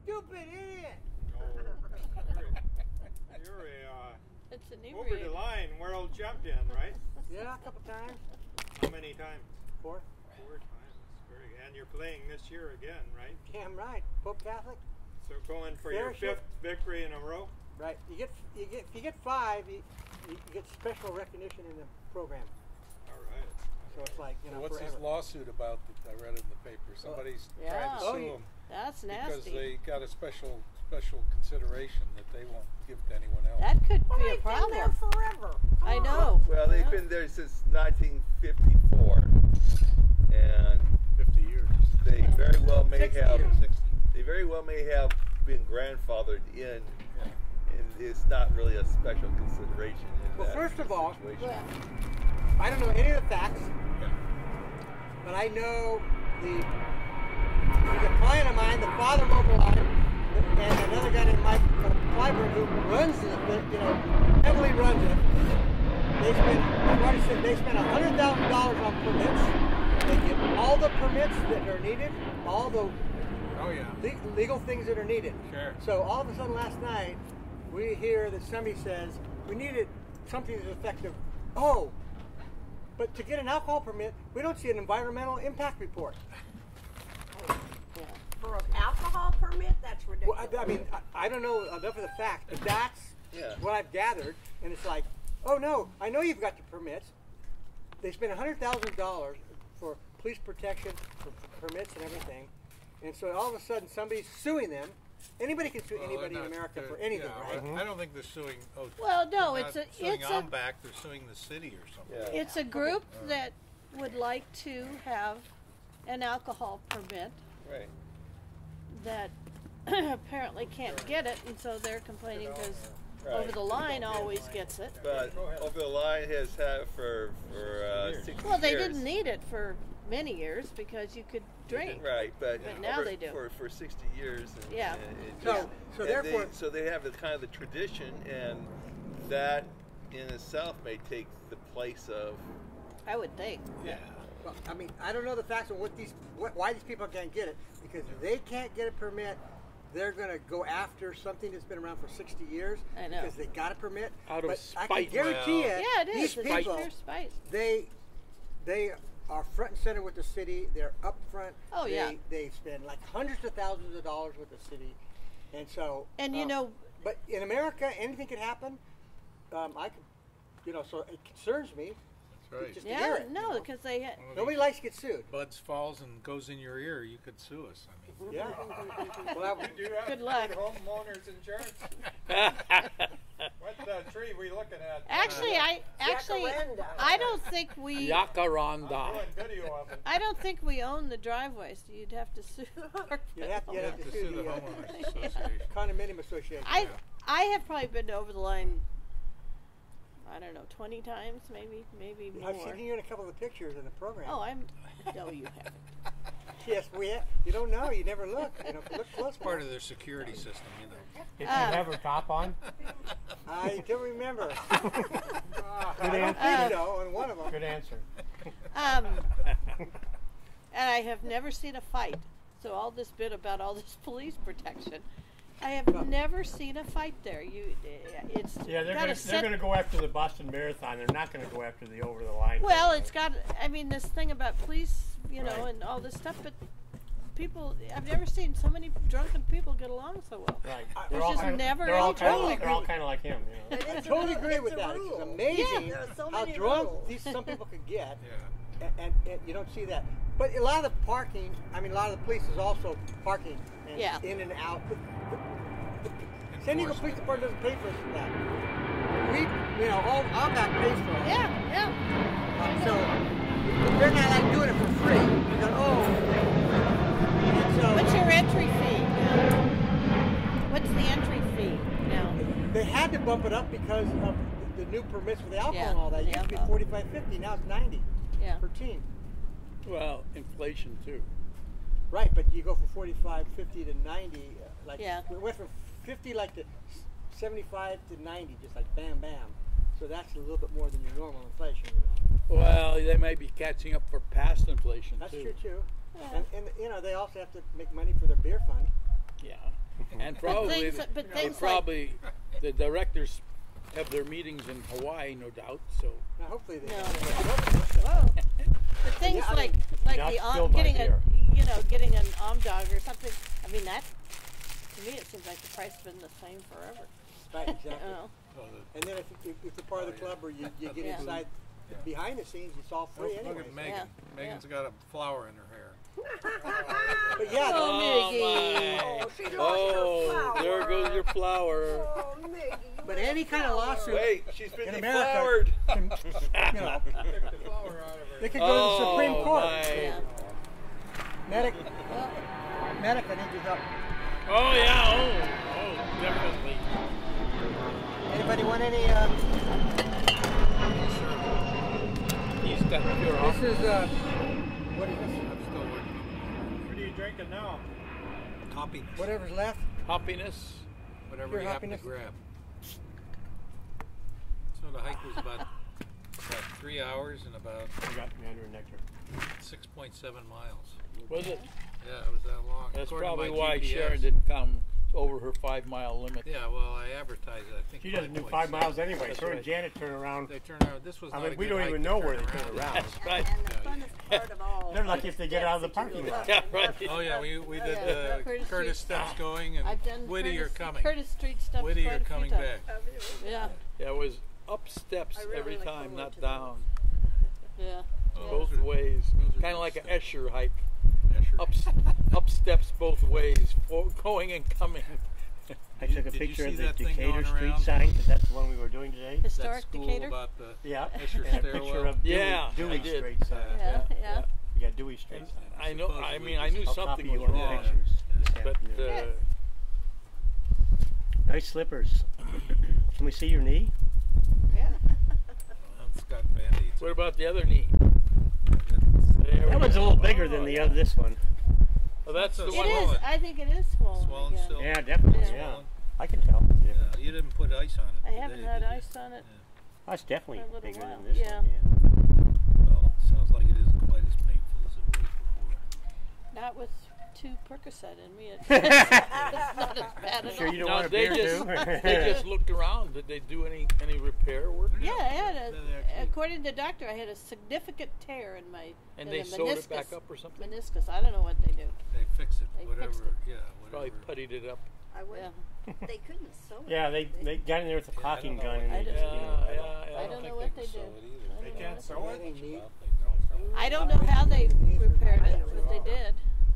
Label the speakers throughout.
Speaker 1: stupid idiot!
Speaker 2: You're
Speaker 3: It's an
Speaker 2: over the line world champion, right?
Speaker 1: Yeah, a couple times.
Speaker 2: How many times?
Speaker 1: 4.
Speaker 2: 4 times. Very good. And you're playing this year again, right?
Speaker 1: Damn right. Pope Catholic.
Speaker 2: So going for
Speaker 1: Fair
Speaker 2: your
Speaker 1: share.
Speaker 2: 5th victory in a row.
Speaker 1: Right. If you get 5, you get special recognition in the program.
Speaker 2: All right.
Speaker 1: So it's like, you know,
Speaker 4: What's
Speaker 1: forever.
Speaker 4: this lawsuit about that I read in the paper? Somebody's trying to
Speaker 3: Yeah.
Speaker 4: sue them
Speaker 3: That's
Speaker 4: because
Speaker 3: nasty.
Speaker 4: they got a special consideration that they won't give to anyone else.
Speaker 3: That could be a
Speaker 5: They've been there
Speaker 3: problem.
Speaker 5: forever.
Speaker 3: I know.
Speaker 6: Well, they've
Speaker 3: Yeah.
Speaker 6: been there since 1954, and
Speaker 4: 50 years.
Speaker 6: they very well may
Speaker 1: 60
Speaker 6: have.
Speaker 1: years.
Speaker 4: 60.
Speaker 6: They very well may have been grandfathered in, and it's not really a special consideration. In
Speaker 1: Well,
Speaker 6: that
Speaker 1: first of all,
Speaker 6: situation.
Speaker 1: I don't know any of the facts,
Speaker 4: Yeah.
Speaker 1: but I know there's a client of mine, the father mobile line, and another guy named Mike Clyburn who runs it, heavily runs it. I've already said they spent $100,000 on permits. They get all the permits that are needed, all the
Speaker 4: Oh, yeah.
Speaker 1: legal things that are needed.
Speaker 4: Sure.
Speaker 1: So all of a sudden last night, we hear that somebody says, we needed something that's effective. Oh, but to get an alcohol permit, we don't see an environmental impact report.
Speaker 5: For an alcohol permit, that's
Speaker 1: Well,
Speaker 5: ridiculous.
Speaker 1: I mean, I don't know enough of the facts, but that's
Speaker 6: Yeah.
Speaker 1: what I've gathered. And it's like, oh no, I know you've got the permits. They spent $100,000 for police protection, for permits and everything. And so all of a sudden somebody's suing them. Anybody can sue anybody in America for anything, right?
Speaker 4: I don't think they're suing. Oh,
Speaker 3: Well, no,
Speaker 4: they're
Speaker 3: it's
Speaker 4: not
Speaker 3: a
Speaker 4: suing
Speaker 3: it's a
Speaker 4: Almbach. They're suing the city or something.
Speaker 6: Yeah.
Speaker 3: it's a group that would like to have an alcohol permit
Speaker 6: Right.
Speaker 3: that apparently can't get it, and so they're complaining because
Speaker 6: Right.
Speaker 3: Over the Line always gets it.
Speaker 6: But Over the Line has had it for 60
Speaker 3: Well, they
Speaker 6: years.
Speaker 3: didn't need it for many years because you could drink.
Speaker 6: Right, but
Speaker 3: now they do.
Speaker 6: for 60 years. And,
Speaker 3: Yeah.
Speaker 6: and it
Speaker 1: So-
Speaker 6: just-
Speaker 1: so
Speaker 6: and
Speaker 1: therefore-
Speaker 6: so they have the kind of the tradition, and that in itself may take the place of.
Speaker 3: I would think.
Speaker 4: Yeah.
Speaker 1: Well, I mean, I don't know the facts of why these people can't get it. Because if they can't get a permit, they're going to go after something that's been around for 60 years.
Speaker 3: I know.
Speaker 1: Because they got a permit.
Speaker 7: Out of
Speaker 1: but I
Speaker 7: spite.
Speaker 1: can guarantee you,
Speaker 3: Yeah, it
Speaker 1: these
Speaker 3: is. It's
Speaker 1: people,
Speaker 3: pure spite.
Speaker 1: they are front and center with the city. They're up front.
Speaker 3: Oh, yeah.
Speaker 1: They spend like hundreds of thousands of dollars with the city. And so.
Speaker 3: And you know,
Speaker 1: But in America, anything could happen. So it concerns me.
Speaker 4: That's right.
Speaker 1: Just to hear
Speaker 3: yeah,
Speaker 1: it,
Speaker 3: no, because they
Speaker 1: Nobody likes to get sued.
Speaker 4: Buds falls and goes in your ear. You could sue us. I mean.
Speaker 1: Yeah. Well,
Speaker 2: You do have
Speaker 3: Good luck.
Speaker 2: homeowners insurance. What tree we looking at?
Speaker 3: actually,
Speaker 5: Jacaranda.
Speaker 3: I don't think we.
Speaker 2: I'm
Speaker 7: Yacaranda.
Speaker 2: doing video of it.
Speaker 3: I don't think we own the driveway, so you'd have to sue.
Speaker 1: you'd have
Speaker 4: You have
Speaker 1: to
Speaker 4: to
Speaker 1: sue
Speaker 4: sue the
Speaker 1: the
Speaker 4: homeowners association.
Speaker 1: condominium association.
Speaker 3: I have probably been Over the Line. I don't know, 20 times, maybe more.
Speaker 1: I've seen you in a couple of the pictures in the program.
Speaker 3: Oh, no, you haven't.
Speaker 1: Yes, you don't know. You never look. Look close.
Speaker 4: It's part of their security system, you know.
Speaker 7: Did you have her top on?
Speaker 1: I don't remember.
Speaker 7: Good
Speaker 1: I don't
Speaker 7: answer.
Speaker 1: think so on one of them.
Speaker 7: Good answer.
Speaker 3: And I have never seen a fight. So all this bit about all this police protection, I have never seen a fight there. It's
Speaker 7: Yeah, they're
Speaker 3: got
Speaker 7: going to go after the Boston Marathon. They're not going to go after the Over the Line.
Speaker 3: Well, it's got. I mean, this thing about police,
Speaker 7: Right.
Speaker 3: and all this stuff. But people, I've never seen so many drunken people get along so well.
Speaker 7: Right.
Speaker 3: There's just never
Speaker 7: they're all
Speaker 3: any
Speaker 7: kind
Speaker 3: trouble.
Speaker 7: of they're all kind of like him. You know?
Speaker 1: I totally agree with that. It's amazing
Speaker 5: There are so
Speaker 1: how
Speaker 5: many
Speaker 1: drunk
Speaker 5: rules.
Speaker 1: some people could get,
Speaker 4: Yeah.
Speaker 1: and you don't see that. But a lot of the parking, a lot of the police is also parking and
Speaker 3: Yeah.
Speaker 1: in and out. The San Diego Police Department doesn't pay for that. All Almbach pays for it.
Speaker 3: Yeah.
Speaker 1: So they're not like doing it for free. They go, and so
Speaker 3: What's your entry fee? What's the entry fee now?
Speaker 1: they had to bump it up because of the new permits for the alcohol
Speaker 3: Yeah,
Speaker 1: and all that. It
Speaker 3: the
Speaker 1: used to be
Speaker 3: alcohol.
Speaker 1: $45.50. Now it's $90
Speaker 3: Yeah.
Speaker 1: per team.
Speaker 7: Well, inflation too.
Speaker 1: Right, but you go from 45.50 to 90.
Speaker 3: Yeah.
Speaker 1: We went from 50 to 75 to 90, just like bam, bam. So that's a little bit more than your normal inflation.
Speaker 7: Well, they may be catching up for past inflation
Speaker 1: That's
Speaker 7: too.
Speaker 1: true too.
Speaker 3: Yeah.
Speaker 1: And they also have to make money for their beer fund.
Speaker 8: Yeah, and probably
Speaker 3: but
Speaker 8: they
Speaker 3: things
Speaker 8: probably the directors have their meetings in Hawaii, no doubt. So
Speaker 1: Now, hopefully they
Speaker 3: No.
Speaker 1: don't.
Speaker 3: Whoa. But things
Speaker 1: Yeah, I
Speaker 3: like
Speaker 7: Not
Speaker 3: the
Speaker 7: still by
Speaker 3: getting
Speaker 7: here.
Speaker 3: getting an dog or something. I mean that to me it seems like the price has been the same forever.
Speaker 1: Right, exactly.
Speaker 3: You know?
Speaker 1: And then if you're part of the club or you get
Speaker 3: Yeah.
Speaker 1: inside behind the scenes, it's all free
Speaker 4: Look
Speaker 1: anyway.
Speaker 4: at Megan.
Speaker 3: Yeah.
Speaker 4: Megan's got a flower in her hair.
Speaker 1: But yeah,
Speaker 3: Oh, Miggy.
Speaker 5: Oh, she lost her
Speaker 8: oh,
Speaker 5: flower.
Speaker 8: there goes your flower.
Speaker 5: Oh, Miggy, you
Speaker 1: but
Speaker 5: lost
Speaker 1: any kind of
Speaker 5: flower.
Speaker 1: lawsuit
Speaker 6: Wait, she's been
Speaker 1: in
Speaker 6: deflowered.
Speaker 1: America, can, you know,
Speaker 4: Flower out of her.
Speaker 1: they could go to the Supreme Court.
Speaker 8: my.
Speaker 3: Yeah.
Speaker 1: Medic, medic, I need your help.
Speaker 8: Oh yeah. Oh, definitely.
Speaker 1: Anybody want any?
Speaker 8: He's got pure
Speaker 1: This is what is this?
Speaker 4: I'm still working.
Speaker 2: What are you drinking now?
Speaker 4: Hoppiness.
Speaker 1: Whatever's left.
Speaker 8: hoppiness.
Speaker 4: Whatever
Speaker 1: Pure
Speaker 4: you happen to
Speaker 1: happiness.
Speaker 4: grab. So the hike was about 3 hours and about
Speaker 7: We got mandarin nectar.
Speaker 4: 6.7 miles.
Speaker 8: Was it?
Speaker 4: Yeah, it was that long.
Speaker 8: That's
Speaker 4: According to
Speaker 8: probably
Speaker 4: my
Speaker 8: why
Speaker 4: GPS.
Speaker 8: Sharon didn't come over her 5-mile limit.
Speaker 4: Yeah, well, I advertised it. I think
Speaker 7: She doesn't do
Speaker 4: 5.7.
Speaker 7: 5 miles anyway.
Speaker 8: That's
Speaker 7: Her and
Speaker 8: right.
Speaker 7: Janet turn around.
Speaker 4: They turn around. This was
Speaker 7: I
Speaker 4: not
Speaker 7: mean,
Speaker 4: a
Speaker 7: we
Speaker 4: good
Speaker 7: don't
Speaker 4: hike
Speaker 7: even
Speaker 4: to
Speaker 7: know
Speaker 4: turn
Speaker 7: where they turn around.
Speaker 8: That's right.
Speaker 5: And the funnest part of all.
Speaker 7: They're lucky if they get out of the parking lot.
Speaker 8: Yeah, right.
Speaker 4: Oh yeah, we did
Speaker 3: Yeah.
Speaker 4: the
Speaker 3: Curtis
Speaker 4: Curtis
Speaker 3: Street.
Speaker 4: steps going and
Speaker 3: I've done
Speaker 4: Whitty are
Speaker 3: Curtis,
Speaker 4: coming.
Speaker 3: Curtis Street stuff.
Speaker 4: Whitty
Speaker 3: quite
Speaker 4: are
Speaker 3: a few
Speaker 4: coming
Speaker 3: times.
Speaker 4: back.
Speaker 3: Yeah.
Speaker 8: Yeah, it was up steps
Speaker 5: I really
Speaker 8: every
Speaker 5: look
Speaker 8: time,
Speaker 5: forward
Speaker 8: not
Speaker 5: to
Speaker 8: down.
Speaker 3: Yeah.
Speaker 4: Oh,
Speaker 8: Both
Speaker 4: those are-
Speaker 8: ways.
Speaker 4: those are
Speaker 8: Kind of
Speaker 4: good
Speaker 8: like an
Speaker 4: steps.
Speaker 8: Escher hike.
Speaker 4: Escher.
Speaker 8: Up steps both ways, going and coming.
Speaker 7: I took a
Speaker 4: Did you
Speaker 7: picture
Speaker 4: see
Speaker 7: of the
Speaker 4: that thing
Speaker 7: Decatur
Speaker 4: going
Speaker 7: Street
Speaker 4: around?
Speaker 7: sign because that's the one we were doing today.
Speaker 4: That
Speaker 3: Historic
Speaker 4: school
Speaker 3: Decatur.
Speaker 4: about the
Speaker 7: Yeah,
Speaker 4: Escher
Speaker 7: and a picture
Speaker 4: stairwell.
Speaker 7: of Dewey,
Speaker 8: Yeah,
Speaker 7: Dewey
Speaker 8: I did.
Speaker 7: Street sign.
Speaker 3: Yeah. Yeah.
Speaker 7: We got Dewey Street
Speaker 8: And
Speaker 7: sign.
Speaker 8: I know. I
Speaker 4: Supposedly
Speaker 8: mean, I knew
Speaker 7: I'll
Speaker 8: something
Speaker 7: copy you
Speaker 8: was
Speaker 7: on the
Speaker 8: wrong,
Speaker 7: pictures this
Speaker 8: but
Speaker 7: afternoon.
Speaker 8: uh,
Speaker 7: Nice slippers. Can we see your knee?
Speaker 3: Yeah.
Speaker 4: It's got band-aids.
Speaker 8: what about the other knee? There
Speaker 7: That
Speaker 8: we
Speaker 7: one's a
Speaker 8: go.
Speaker 7: little bigger than the other. This one.
Speaker 8: Well, that's the
Speaker 4: It's
Speaker 3: It
Speaker 8: one.
Speaker 3: is.
Speaker 4: swollen.
Speaker 3: I think it is swollen.
Speaker 4: Swollen
Speaker 3: again.
Speaker 4: still?
Speaker 7: Yeah, definitely.
Speaker 3: Yeah.
Speaker 7: Yeah,
Speaker 4: Swollen?
Speaker 7: I can tell.
Speaker 4: Yeah, you didn't put ice on it.
Speaker 3: I haven't
Speaker 4: today,
Speaker 3: had
Speaker 4: did you?
Speaker 3: ice on it.
Speaker 7: That's definitely
Speaker 3: For a little
Speaker 7: bigger
Speaker 3: while,
Speaker 7: than this
Speaker 3: yeah.
Speaker 7: one. Yeah.
Speaker 4: Well, it sounds like it isn't quite as painful as it was before.
Speaker 3: Not with 2 Percocet in me. It's not as bad at
Speaker 7: Sure
Speaker 3: all.
Speaker 7: you don't
Speaker 8: Now,
Speaker 7: want a
Speaker 8: they
Speaker 7: beer
Speaker 8: just
Speaker 7: too?
Speaker 8: they just looked around. Did they do any repair work?
Speaker 3: Yeah, I had
Speaker 4: They actually-
Speaker 3: according to the doctor, I had a significant tear in my
Speaker 8: And
Speaker 3: in
Speaker 8: they
Speaker 3: the
Speaker 8: sewed
Speaker 3: meniscus.
Speaker 8: it back up or something?
Speaker 3: Meniscus. I don't know what they do.
Speaker 4: They fix it.
Speaker 3: They
Speaker 4: Whatever.
Speaker 3: fixed it.
Speaker 4: Yeah,
Speaker 8: Probably
Speaker 4: whatever.
Speaker 8: puttied it up.
Speaker 5: I would.
Speaker 3: Yeah.
Speaker 5: They couldn't sew it.
Speaker 7: Yeah, they got in there with a
Speaker 4: Yeah, I
Speaker 7: caulking
Speaker 4: don't know
Speaker 7: gun
Speaker 4: what
Speaker 7: and
Speaker 3: I
Speaker 7: they
Speaker 3: don't-
Speaker 7: just, you know.
Speaker 8: Yeah,
Speaker 3: I don't know what they do.
Speaker 4: They
Speaker 3: I don't know
Speaker 4: can't
Speaker 3: what
Speaker 4: sew it.
Speaker 1: Anything neat?
Speaker 3: I don't know how they repaired it, but they did.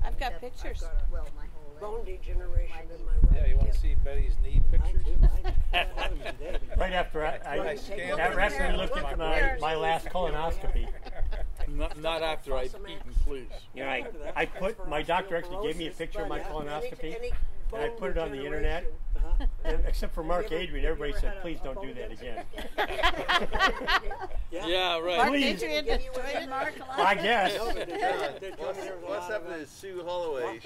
Speaker 3: I've got pictures.
Speaker 5: I've got, well, my whole bone degeneration in my right
Speaker 4: Yeah, you want to
Speaker 5: hip.
Speaker 4: see Betty's knee
Speaker 1: Mine
Speaker 4: pictures?
Speaker 1: too. Mine today.
Speaker 7: Right after I
Speaker 4: scanned
Speaker 7: that
Speaker 4: it.
Speaker 7: wrestler looked at my last colonoscopy.
Speaker 8: Not after I've eaten, please.
Speaker 7: You know, I put my doctor actually gave me a picture of my colonoscopy,
Speaker 5: Any
Speaker 7: and I
Speaker 5: bone
Speaker 7: put it on the internet.
Speaker 5: degeneration.
Speaker 7: And except for Mark Adrian, everybody said, "Please don't do that again."
Speaker 8: Yeah, right.
Speaker 3: Mark
Speaker 7: Please.
Speaker 3: Adrian destroyed Mark a lot.
Speaker 7: Well, I guess
Speaker 1: No, but they're telling me there was a
Speaker 6: What's
Speaker 1: lot
Speaker 6: happened
Speaker 1: of,
Speaker 6: to Sue Holloway?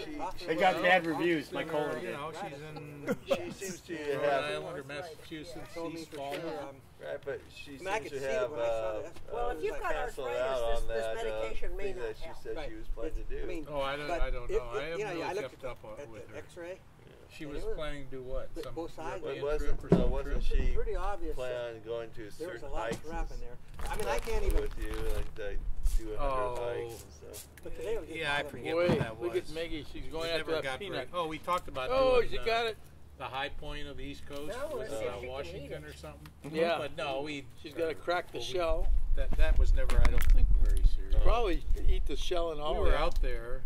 Speaker 7: they got bad reviews. My
Speaker 4: In her,
Speaker 7: colon
Speaker 4: you
Speaker 7: did.
Speaker 4: know, she's in
Speaker 6: She seems to
Speaker 4: Rhode
Speaker 6: have
Speaker 4: Island or Massachusetts,
Speaker 1: told me
Speaker 4: East
Speaker 1: for
Speaker 4: Falls.
Speaker 1: sure.
Speaker 6: right, but she
Speaker 1: I mean, I
Speaker 6: seems
Speaker 1: could
Speaker 6: to
Speaker 1: see it
Speaker 6: have
Speaker 1: when I saw this.
Speaker 5: Well, if you've got
Speaker 6: canceled
Speaker 5: arthritis,
Speaker 6: out on
Speaker 5: this
Speaker 6: that
Speaker 5: medication may
Speaker 6: thing
Speaker 5: not
Speaker 6: that she
Speaker 5: help.
Speaker 6: said
Speaker 1: Right.
Speaker 6: she was planning to do.
Speaker 1: I mean,
Speaker 4: Oh, I don't
Speaker 1: but
Speaker 4: know. I
Speaker 1: you
Speaker 4: haven't
Speaker 1: know,
Speaker 4: really
Speaker 1: I looked
Speaker 4: kept up
Speaker 1: at
Speaker 4: with
Speaker 1: the
Speaker 4: her.
Speaker 1: X-ray.
Speaker 4: She
Speaker 1: and
Speaker 4: was
Speaker 1: they were-
Speaker 4: planning to do what?
Speaker 1: but both sides.
Speaker 6: But
Speaker 4: European trip or something?
Speaker 6: wasn't she
Speaker 1: Pretty obvious.
Speaker 6: planning on going to
Speaker 1: There was
Speaker 6: certain
Speaker 1: a lot
Speaker 6: hikes
Speaker 1: of crap in
Speaker 6: and
Speaker 1: there. I mean, I
Speaker 6: stuff
Speaker 1: can't even.
Speaker 6: with you, like the 200
Speaker 4: Oh.
Speaker 6: hikes and stuff.
Speaker 1: But today was just
Speaker 4: Yeah, I
Speaker 1: bothering me.
Speaker 4: forget what
Speaker 8: Wait,
Speaker 4: that was.
Speaker 8: look at Maggie. She's going
Speaker 4: We
Speaker 8: after
Speaker 4: never
Speaker 8: that
Speaker 4: got
Speaker 8: peanut.
Speaker 4: very- Oh, we talked about
Speaker 8: Oh,
Speaker 4: doing
Speaker 8: she got it.
Speaker 4: the high point of the East Coast
Speaker 5: No,
Speaker 4: was
Speaker 5: let's see if she can
Speaker 4: Washington
Speaker 5: eat
Speaker 4: or something.
Speaker 8: Yeah.
Speaker 4: But no,
Speaker 8: She's got to crack the
Speaker 4: well, we-
Speaker 8: shell.
Speaker 4: That was never, I don't think, very serious.
Speaker 8: Probably eat the shell and all.
Speaker 4: We were
Speaker 8: that.
Speaker 4: out there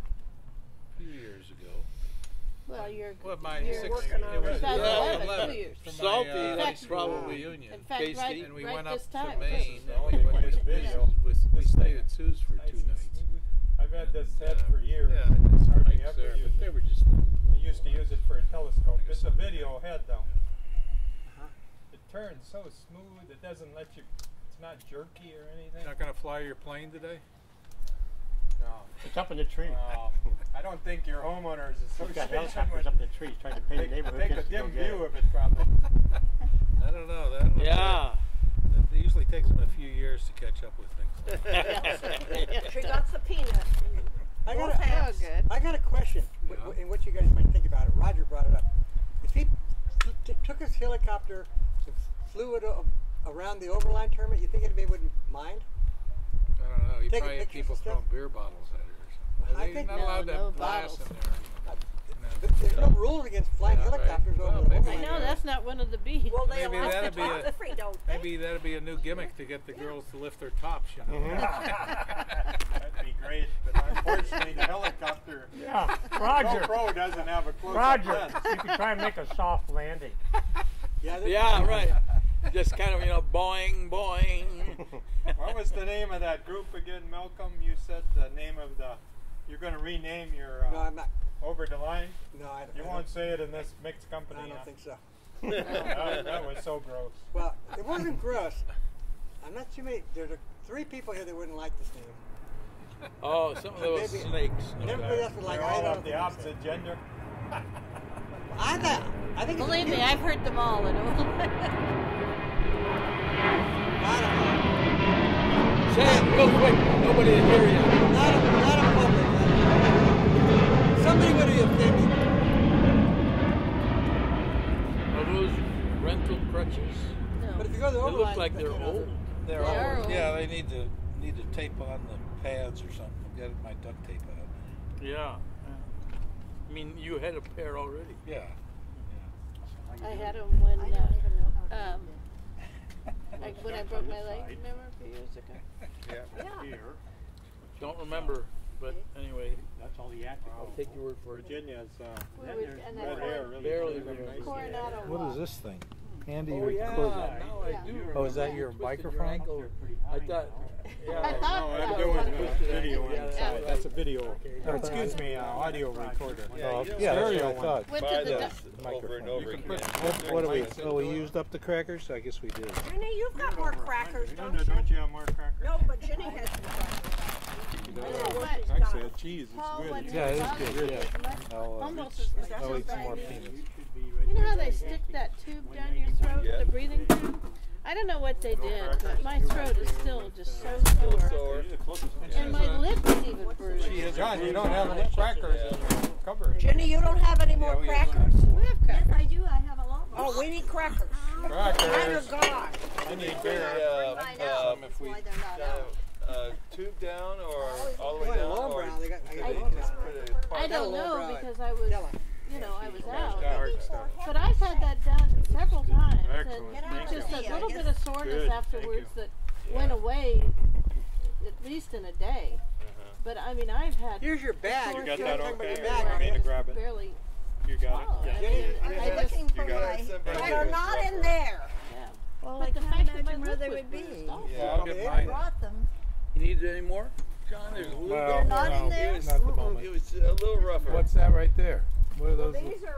Speaker 4: a few years ago.
Speaker 3: Well, you're
Speaker 4: What my
Speaker 3: you're
Speaker 4: six?
Speaker 5: working on
Speaker 4: It was
Speaker 5: it.
Speaker 3: 2011, 2 years.
Speaker 4: For my,
Speaker 8: Salty,
Speaker 4: high
Speaker 8: that's
Speaker 4: school
Speaker 8: probably-
Speaker 4: reunion.
Speaker 3: In fact,
Speaker 8: Tasty.
Speaker 3: right,
Speaker 4: And we
Speaker 3: right
Speaker 4: went up
Speaker 3: this
Speaker 4: to
Speaker 3: time.
Speaker 4: Maine.
Speaker 2: The
Speaker 4: And
Speaker 2: only
Speaker 4: we went
Speaker 2: place
Speaker 4: to
Speaker 2: video.
Speaker 4: we stayed at Sue's for 2 nights.
Speaker 2: I've had this head for years.
Speaker 4: Yeah, it's
Speaker 2: Hardly
Speaker 4: hikes
Speaker 2: ever
Speaker 4: there,
Speaker 2: use
Speaker 4: but they
Speaker 2: it.
Speaker 4: were just.
Speaker 2: I used to use it for a telescope. It's a video head though. It turns so smooth. It doesn't let you. It's not jerky or anything.
Speaker 4: Not gonna fly your plane today?
Speaker 2: No.
Speaker 7: It's up in the tree.
Speaker 2: I don't think your homeowners
Speaker 7: We've got
Speaker 2: association
Speaker 7: helicopters
Speaker 2: would
Speaker 7: up in the trees trying to paint the neighborhood.
Speaker 2: take a
Speaker 7: just to go
Speaker 2: dim
Speaker 7: get
Speaker 2: view
Speaker 7: it.
Speaker 2: of it probably.
Speaker 4: I don't know. I don't know.
Speaker 8: Yeah.
Speaker 4: It usually takes them a few years to catch up with things.
Speaker 5: She got the peanut.
Speaker 1: I got
Speaker 5: Both
Speaker 1: a,
Speaker 5: halves.
Speaker 3: Oh, good.
Speaker 1: I got a question,
Speaker 4: Yeah.
Speaker 1: and what you guys might think about it. Roger brought it up. If he took his helicopter and flew it around the overland tournament, you think anybody wouldn't mind?
Speaker 4: I don't know. You
Speaker 1: Taking
Speaker 4: probably have
Speaker 1: pictures
Speaker 4: people
Speaker 1: and stuff?
Speaker 4: throwing beer bottles at it or something.
Speaker 1: I
Speaker 4: They're
Speaker 1: think
Speaker 4: not allowed to
Speaker 3: no
Speaker 4: have glass
Speaker 3: bottles.
Speaker 4: in there.
Speaker 1: But there's no rules against flying
Speaker 4: Yeah, right.
Speaker 1: helicopters over
Speaker 4: Well,
Speaker 1: the
Speaker 4: maybe-
Speaker 3: I
Speaker 1: overland.
Speaker 3: know that's not one of the bees.
Speaker 5: Well, they
Speaker 4: Maybe
Speaker 5: allow
Speaker 4: that'd be a-
Speaker 5: photography, don't they?
Speaker 4: Maybe that'd be a new gimmick to get the girls to lift their tops, you know.
Speaker 2: That'd be great, but unfortunately the helicopter
Speaker 7: Yeah, Roger.
Speaker 2: GoPro doesn't have a close-up
Speaker 7: Roger,
Speaker 2: lens.
Speaker 7: you can try and make a soft landing.
Speaker 8: Yeah, right. Just kind of, boing, boing.
Speaker 2: What was the name of that group again, Malcolm? You said the name of you're going to rename your
Speaker 1: No, I'm not.
Speaker 2: Over the Line?
Speaker 1: No, I don't.
Speaker 2: You won't say it in this mixed company.
Speaker 1: I don't
Speaker 2: huh?
Speaker 1: think so.
Speaker 2: That was so gross.
Speaker 1: Well, it wasn't gross. I'm not too many. There's 3 people here that wouldn't like this name.
Speaker 8: Oh, some of those
Speaker 1: Maybe-
Speaker 8: snakes.
Speaker 1: And everybody else was like,
Speaker 2: They're
Speaker 1: I
Speaker 2: all
Speaker 1: don't
Speaker 2: of the
Speaker 1: think so.
Speaker 2: opposite gender.
Speaker 1: I think it's
Speaker 3: Believe me,
Speaker 1: cute.
Speaker 3: I've heard them all. And
Speaker 1: I don't know.
Speaker 8: Say it real quick. Nobody will hear you.
Speaker 1: Not a public. Somebody would be offended.
Speaker 8: Are those rental crutches?
Speaker 1: But if you go to the
Speaker 8: They
Speaker 1: overland,
Speaker 8: look like
Speaker 1: then,
Speaker 8: they're
Speaker 1: you know,
Speaker 8: old.
Speaker 4: They're
Speaker 3: They are
Speaker 4: old.
Speaker 3: old.
Speaker 4: Yeah, they need to tape on the pads or something. Get my duct tape out.
Speaker 8: Yeah. I mean, you had a pair already.
Speaker 4: Yeah.
Speaker 3: I had them when when I broke my leg. Remember a few years ago?
Speaker 5: Yeah.
Speaker 8: Don't remember, but anyway,
Speaker 7: That's all the acting.
Speaker 8: I'll take your word for it.
Speaker 2: Virginia's
Speaker 3: We were, and
Speaker 2: red
Speaker 3: then
Speaker 2: hair really
Speaker 8: Barely
Speaker 2: shows up
Speaker 8: there.
Speaker 2: nicely.
Speaker 3: Coronado
Speaker 9: What
Speaker 3: Walk.
Speaker 9: is this thing? Handy
Speaker 8: Oh yeah,
Speaker 9: recorder.
Speaker 8: now I do.
Speaker 9: Oh, is that your
Speaker 8: Twisted
Speaker 9: microphone?
Speaker 8: ankle. I thought. Yeah,
Speaker 3: I thought
Speaker 2: No,
Speaker 3: that
Speaker 2: I'm
Speaker 3: was
Speaker 2: doing
Speaker 3: one.
Speaker 2: a video
Speaker 8: Yeah,
Speaker 2: inside.
Speaker 8: yeah.
Speaker 2: That's a video. Or excuse me, audio recorder.
Speaker 9: Oh,
Speaker 6: you don't
Speaker 9: yeah, that's
Speaker 6: stereo
Speaker 9: what I thought.
Speaker 3: Went
Speaker 6: Buy
Speaker 3: to the
Speaker 6: this over and over
Speaker 2: You can
Speaker 6: again.
Speaker 2: put-
Speaker 9: What do we? Oh, we used up the crackers. I guess we did.
Speaker 5: Jenny, you've got more crackers, don't you?
Speaker 2: Don't you have more crackers?
Speaker 5: No, but Jenny has some crackers.
Speaker 2: Actually, a cheese is
Speaker 3: Paul
Speaker 2: good.
Speaker 3: went to
Speaker 9: Yeah, it is
Speaker 3: the
Speaker 9: good.
Speaker 3: doctor.
Speaker 9: Yeah. I'll,
Speaker 3: Almost as much.
Speaker 9: I'll eat some more peanuts.
Speaker 3: You know how they stick that tube down your throat,
Speaker 6: Yeah.
Speaker 3: the breathing tube? I don't know what they did, but my throat is still just so sore.
Speaker 6: Sore.
Speaker 3: And my lip is even bruised.
Speaker 2: John, you don't have any crackers in your cupboard.
Speaker 5: Jenny, you don't have any more
Speaker 2: we have
Speaker 5: crackers?
Speaker 3: We have crackers.
Speaker 5: I do. I have a lot. Oh, we need crackers. Mine are
Speaker 2: Crackers.
Speaker 5: gone.
Speaker 6: You need
Speaker 5: Some
Speaker 6: if we
Speaker 5: why they're not out.
Speaker 6: tube down or all the way
Speaker 1: Well,
Speaker 6: down,
Speaker 1: Loma
Speaker 6: or
Speaker 1: Brown, they got-
Speaker 6: could
Speaker 1: I-
Speaker 6: they just put a
Speaker 3: I
Speaker 6: part
Speaker 3: don't
Speaker 1: Tell
Speaker 3: know
Speaker 1: her,
Speaker 3: because I was,
Speaker 1: Tell her.
Speaker 3: I was
Speaker 2: Hard
Speaker 3: out.
Speaker 2: stuff.
Speaker 3: But I've had that done several times,
Speaker 2: Excellent.
Speaker 3: and
Speaker 2: Thank
Speaker 3: just
Speaker 5: you.
Speaker 3: a little bit of soreness
Speaker 2: Good.
Speaker 3: afterwards that went away, at least in a day. But I mean, I've had.
Speaker 1: Here's your bag.
Speaker 3: sore
Speaker 2: You got
Speaker 3: throat
Speaker 2: that
Speaker 1: Talking about
Speaker 2: okay?
Speaker 1: your
Speaker 2: Or
Speaker 1: bag.
Speaker 2: you need to grab it?
Speaker 3: barely.
Speaker 2: You got
Speaker 3: Oh,
Speaker 2: it?
Speaker 3: I
Speaker 1: Jenny,
Speaker 3: mean,
Speaker 1: I'm
Speaker 3: I just.
Speaker 5: looking for
Speaker 6: You got
Speaker 5: my.
Speaker 6: it. Somebody
Speaker 5: But
Speaker 6: give
Speaker 5: they're
Speaker 6: us
Speaker 5: not
Speaker 6: one
Speaker 5: in
Speaker 6: for-
Speaker 5: there.
Speaker 3: Yeah.
Speaker 5: Well,
Speaker 3: But
Speaker 5: I
Speaker 3: the
Speaker 5: can't
Speaker 3: fact that my
Speaker 5: imagine where
Speaker 3: lip
Speaker 5: they
Speaker 3: was
Speaker 5: would be.
Speaker 3: bruised also.
Speaker 4: Yeah, I'll get mine.
Speaker 5: Brought them.
Speaker 8: You need any more, John? There's a little
Speaker 9: Well,
Speaker 5: They're not in
Speaker 9: no,
Speaker 5: there?
Speaker 6: It was,
Speaker 9: not at the moment.
Speaker 6: it was a little rougher.
Speaker 9: What's that right there? What are
Speaker 5: Well,
Speaker 9: those?
Speaker 5: these are.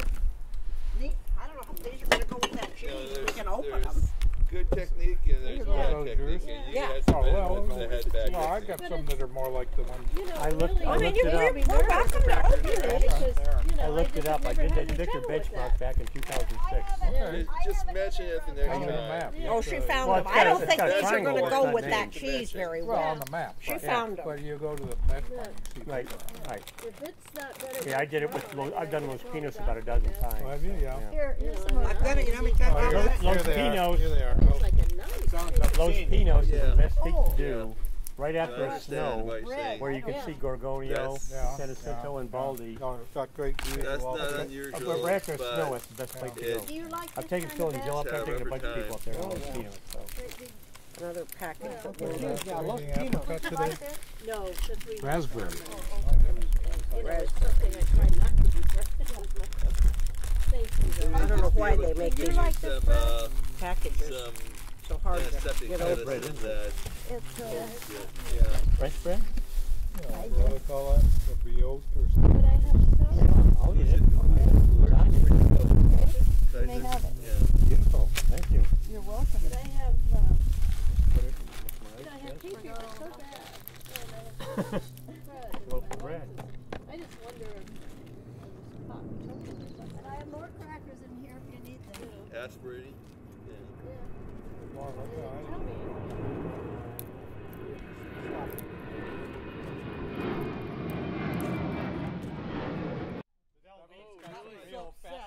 Speaker 5: I don't know if these are going to go with that
Speaker 6: You know,
Speaker 5: cheese. We can open them.
Speaker 6: there's good technique and there's
Speaker 5: Yeah.
Speaker 6: bad
Speaker 9: Those
Speaker 6: technique.
Speaker 9: yours?
Speaker 6: And you
Speaker 5: Yeah.
Speaker 6: had
Speaker 9: Oh,
Speaker 6: somebody
Speaker 9: well,
Speaker 6: that had bad
Speaker 9: no, I
Speaker 6: technique.
Speaker 9: got some that are more like the ones.
Speaker 3: You know,
Speaker 7: I looked-
Speaker 3: really,
Speaker 7: I
Speaker 5: I mean,
Speaker 7: looked
Speaker 5: you,
Speaker 7: it up.
Speaker 5: we're welcome to open it.
Speaker 3: because, you know,
Speaker 7: I looked
Speaker 3: just
Speaker 7: it up. I
Speaker 3: never
Speaker 7: did
Speaker 3: had
Speaker 7: that
Speaker 3: any
Speaker 7: Victor
Speaker 3: trouble with
Speaker 7: benchmark
Speaker 3: that.
Speaker 7: back in 2006.
Speaker 6: Just mention it the next
Speaker 9: On the
Speaker 6: time.
Speaker 9: map.
Speaker 5: Oh, she found
Speaker 7: Well,
Speaker 5: them.
Speaker 7: it's
Speaker 5: I
Speaker 7: got-
Speaker 5: don't
Speaker 7: it's
Speaker 5: think
Speaker 7: got a
Speaker 5: these are
Speaker 7: triangle
Speaker 5: going to
Speaker 7: with
Speaker 5: go
Speaker 7: that
Speaker 5: with that
Speaker 7: name.
Speaker 5: cheese very
Speaker 9: Well,
Speaker 5: well.
Speaker 9: on the map.
Speaker 5: She
Speaker 9: but-
Speaker 5: found them.
Speaker 9: But you go to the benchmark and see.
Speaker 7: Right, right.
Speaker 3: If it's not better
Speaker 7: Yeah, I did it with. I've done Los Pinos about a dozen times.
Speaker 9: Oh, have you? Yeah.
Speaker 5: Here's some
Speaker 1: I've done it. You know how many times
Speaker 9: Oh,
Speaker 1: I've
Speaker 9: here,
Speaker 1: done it?
Speaker 7: Los
Speaker 9: here they are.
Speaker 7: Pinos.
Speaker 9: Here they are.
Speaker 3: It's like a nice.
Speaker 7: Los Pinos is
Speaker 6: Yeah.
Speaker 7: the best thing
Speaker 5: Oh.
Speaker 7: to do right
Speaker 6: I
Speaker 7: after
Speaker 6: understand
Speaker 7: snow,
Speaker 6: what you're saying.
Speaker 7: where you can
Speaker 3: Yeah.
Speaker 7: see Gorgonio,
Speaker 6: That's-
Speaker 9: Yeah.
Speaker 7: San Jacinto, and Baldi.
Speaker 9: No, it's got great views.
Speaker 6: That's
Speaker 9: of all
Speaker 6: not
Speaker 9: the-
Speaker 6: unusual.
Speaker 7: Right after
Speaker 6: but
Speaker 7: snow, it's the best place to go.
Speaker 6: it-
Speaker 5: Do you like
Speaker 7: I've taken Phil and Jill up there. I've taken a bunch of people up there.
Speaker 5: Oh,
Speaker 7: on Los
Speaker 5: yeah.
Speaker 7: Pinos. So.
Speaker 5: another package of
Speaker 9: What is that?
Speaker 1: Yeah, Los
Speaker 9: Anything
Speaker 1: Pinos.
Speaker 9: apricot today?
Speaker 3: No, because we.
Speaker 9: Raspberry.
Speaker 3: You know, it's something I try not to do. Thank you.
Speaker 5: I don't know why they make
Speaker 6: Give
Speaker 5: these
Speaker 6: you some,
Speaker 5: packages
Speaker 6: some
Speaker 5: so hard to
Speaker 6: antiseptic
Speaker 5: get
Speaker 6: medicine
Speaker 5: over.
Speaker 6: that,
Speaker 5: It's
Speaker 6: yeah.
Speaker 7: Fresh bread?
Speaker 9: Yeah, what do they call that? The Biot or something?
Speaker 3: But I have so.
Speaker 7: I'll eat it.
Speaker 6: May
Speaker 5: have it.
Speaker 6: Yeah.
Speaker 7: Beautiful. Thank you.
Speaker 5: You're welcome.
Speaker 3: But I have.
Speaker 7: Put it
Speaker 3: You know, I have teeth here. It's so bad. And I have bread.
Speaker 7: Loaf of bread.
Speaker 3: I just wonder if it's hot chocolate or something.
Speaker 5: And I have more crackers in here if you need them.
Speaker 6: Aspirating. Yeah.
Speaker 9: Well, that's all right.
Speaker 3: Tell me.
Speaker 2: Real fat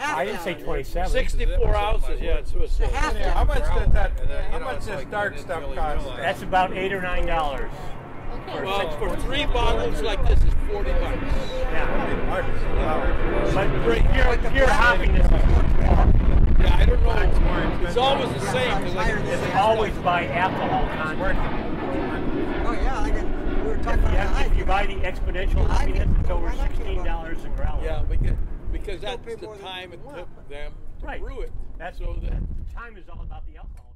Speaker 7: I didn't say 27.
Speaker 8: 64 ounces, yeah, it's what it says.
Speaker 1: half
Speaker 2: Yeah, how much does that?
Speaker 4: And then,
Speaker 2: How
Speaker 4: you know,
Speaker 2: much
Speaker 4: it's
Speaker 2: does
Speaker 4: like
Speaker 2: dark
Speaker 4: you didn't
Speaker 2: stuff
Speaker 4: really
Speaker 2: cost?
Speaker 4: realize.
Speaker 7: That's about $8 or $9.
Speaker 8: Well, for 3 bottles like this is $40.
Speaker 7: Yeah. But pure happiness is
Speaker 8: Yeah, I don't know. It's always the same. 'Cause I get the
Speaker 7: it's
Speaker 8: same
Speaker 7: always
Speaker 8: stuff.
Speaker 7: by alcohol content.
Speaker 1: Oh yeah, we were talking about
Speaker 7: If you buy the exponential happiness, it's over $16 a growler.
Speaker 8: Yeah, because that's
Speaker 1: pay
Speaker 8: the
Speaker 1: more than
Speaker 8: time
Speaker 1: you
Speaker 8: it
Speaker 1: want,
Speaker 8: took
Speaker 1: but-
Speaker 8: them to
Speaker 7: Right.
Speaker 8: brew it.
Speaker 7: That's
Speaker 8: so that
Speaker 7: time is all about the alcohol.